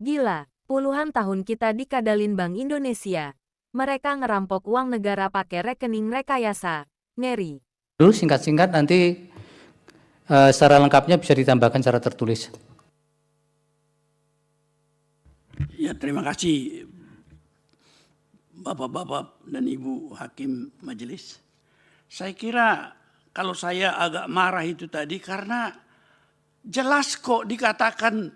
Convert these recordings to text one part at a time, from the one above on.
Gila, puluhan tahun kita dikadalin Bank Indonesia. Mereka ngerampok uang negara pakai rekening rekayasa. Ngeri. Dulu singkat-singkat nanti secara lengkapnya bisa ditambahkan secara tertulis. Ya, terima kasih Bapak-bapak dan Ibu Hakim Majelis. Saya kira kalau saya agak marah itu tadi karena jelas kok dikatakan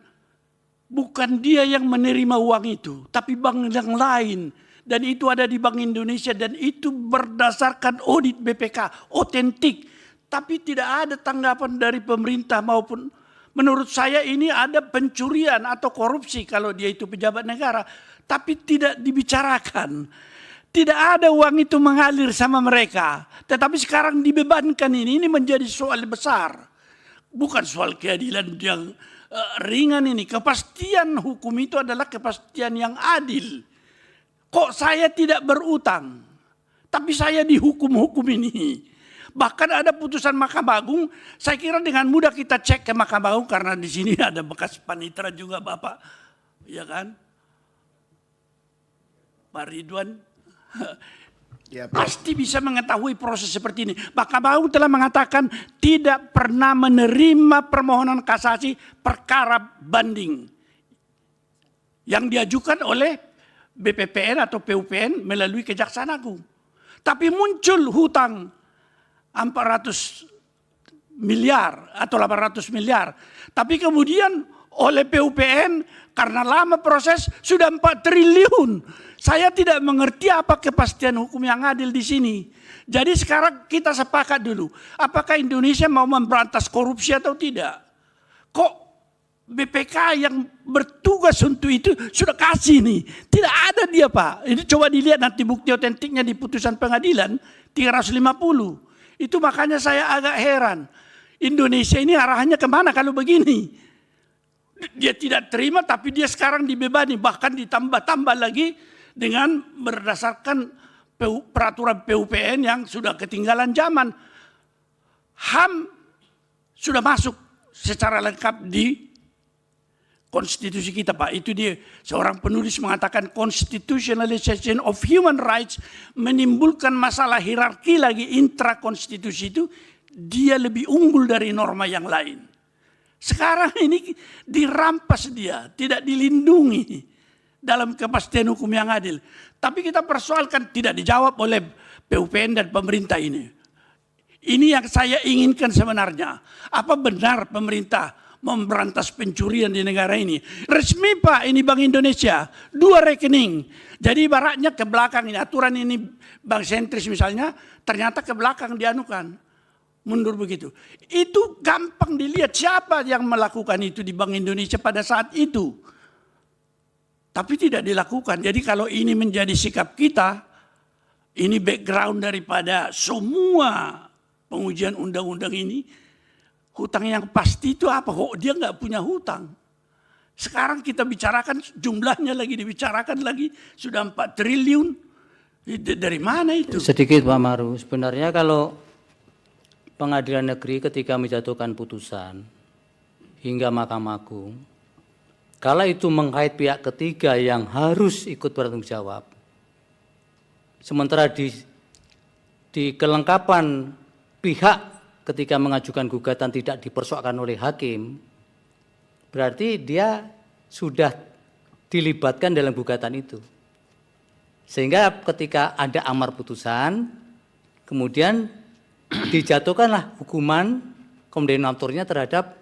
bukan dia yang menerima uang itu, tapi bank yang lain. Dan itu ada di Bank Indonesia dan itu berdasarkan audit BPK, otentik. Tapi tidak ada tanggapan dari pemerintah maupun menurut saya ini ada pencurian atau korupsi kalau dia itu pejabat negara. Tapi tidak dibicarakan. Tidak ada uang itu mengalir sama mereka. Tetapi sekarang dibebankan ini menjadi soal besar. Bukan soal keadilan yang ringan ini. Kepastian hukum itu adalah kepastian yang adil. Kok saya tidak berutang, tapi saya dihukum-hukum ini. Bahkan ada putusan Mahkamah Agung, saya kira dengan mudah kita cek ke Mahkamah Agung karena di sini ada bekas panitera juga Bapak, ya kan? Pak Ridwan, ya, pasti bisa mengetahui proses seperti ini. Mahkamah Agung telah mengatakan tidak pernah menerima permohonan kasasi perkara banding yang diajukan oleh BPPN atau PUPN melalui Kejaksaan Agung. Tapi muncul hutang 400 miliar atau 800 miliar. Tapi kemudian oleh PUPN karena lama proses sudah 4 triliun. Saya tidak mengerti apa kepastian hukum yang adil di sini. Jadi sekarang kita sepakat dulu. Apakah Indonesia mau memberantas korupsi atau tidak? Kok BPK yang bertugas untuk itu sudah kasih nih. Tidak ada dia Pak. Ini coba dilihat nanti bukti otentiknya di putusan pengadilan 350. Itu makanya saya agak heran. Indonesia ini arahannya kemana kalau begini? Dia tidak terima tapi dia sekarang dibebani. Bahkan ditambah-tambah lagi dengan berdasarkan peraturan PUPN yang sudah ketinggalan zaman. HAM sudah masuk secara lengkap di konstitusi kita Pak. Itu dia seorang penulis mengatakan constitutionalization of human rights menimbulkan masalah hierarki lagi intra konstitusi itu dia lebih unggul dari norma yang lain. Sekarang ini dirampas dia, tidak dilindungi dalam kepastian hukum yang adil. Tapi kita persoalkan tidak dijawab oleh PUPN dan pemerintah ini. Ini yang saya inginkan sebenarnya. Apa benar pemerintah memberantas pencurian di negara ini? Resmi Pak, ini Bank Indonesia, 2 rekening. Jadi ibaratnya ke belakang ini, aturan ini bank sentris misalnya, ternyata ke belakang dianukan. Mundur begitu. Itu gampang dilihat siapa yang melakukan itu di Bank Indonesia pada saat itu. Tapi tidak dilakukan. Jadi kalau ini menjadi sikap kita, ini background daripada semua pengujian undang-undang ini, hutang yang pasti itu apa? Kok dia nggak punya hutang? Sekarang kita bicarakan jumlahnya lagi dibicarakan lagi sudah 4 triliun. Dari mana itu? Sedikit Pak Maru, sebenarnya kalau pengadilan negeri ketika menjatuhkan putusan hingga Mahkamah Agung, kalau itu mengkait pihak ketiga yang harus ikut bertanggung jawab, sementara di kelengkapan pihak ketika mengajukan gugatan tidak dipersoalkan oleh hakim, berarti dia sudah dilibatkan dalam gugatan itu. Sehingga ketika ada amar putusan, kemudian dijatuhkanlah hukuman kondemnatornya terhadap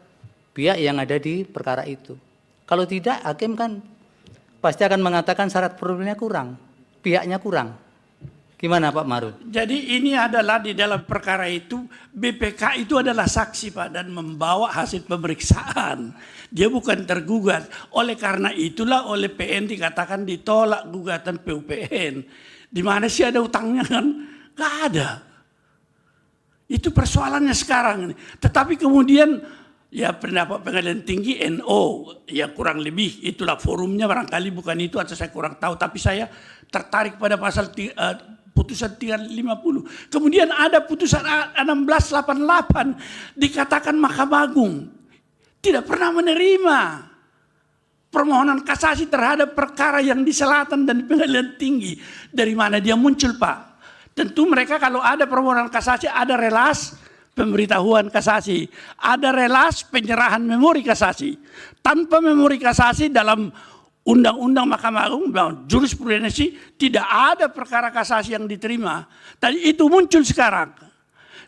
pihak yang ada di perkara itu. Kalau tidak, hakim kan pasti akan mengatakan syarat formilnya kurang, pihaknya kurang. Gimana Pak Maru? Jadi ini adalah di dalam perkara itu BPK itu adalah saksi Pak dan membawa hasil pemeriksaan. Dia bukan tergugat. Oleh karena itulah oleh PN dikatakan ditolak gugatan PUPN. Di mana sih ada utangnya kan? Gak ada. Itu persoalannya sekarang. Tetapi kemudian ya pendapat pengadilan tinggi NO ya kurang lebih itulah forumnya barangkali bukan itu atau saya kurang tahu. Tapi saya tertarik pada pasal putusan 350. Kemudian ada putusan 1688 dikatakan Mahkamah Agung tidak pernah menerima permohonan kasasi terhadap perkara yang di selatan dan di pengadilan tinggi. Dari mana dia muncul, Pak? Tentu mereka kalau ada permohonan kasasi, ada relas pemberitahuan kasasi, ada relas penyerahan memori kasasi. Tanpa memori kasasi dalam Undang-Undang Mahkamah Agung, jurisprudensi, tidak ada perkara kasasi yang diterima. Tadi itu muncul sekarang.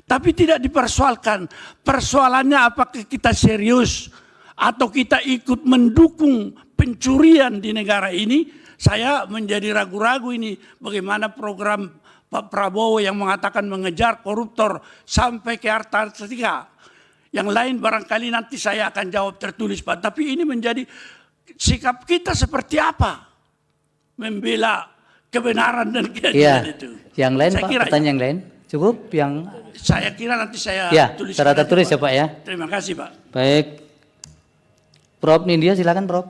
Tapi tidak dipersoalkan. Persoalannya apakah kita serius atau kita ikut mendukung pencurian di negara ini. Saya menjadi ragu-ragu ini bagaimana program Pak Prabowo yang mengatakan mengejar koruptor sampai ke Antartika. Yang lain barangkali nanti saya akan jawab tertulis, Pak. Tapi ini menjadi sikap kita seperti apa? Membela kebenaran dan keadilan itu. Yang lain, saya Pak, kira pertanyaan yang lain? Cukup yang... Saya kira nanti saya tulis. Secara tertulis ya, Pak ya. Terima kasih, Pak. Baik. Prof. Nindya silakan, Prof.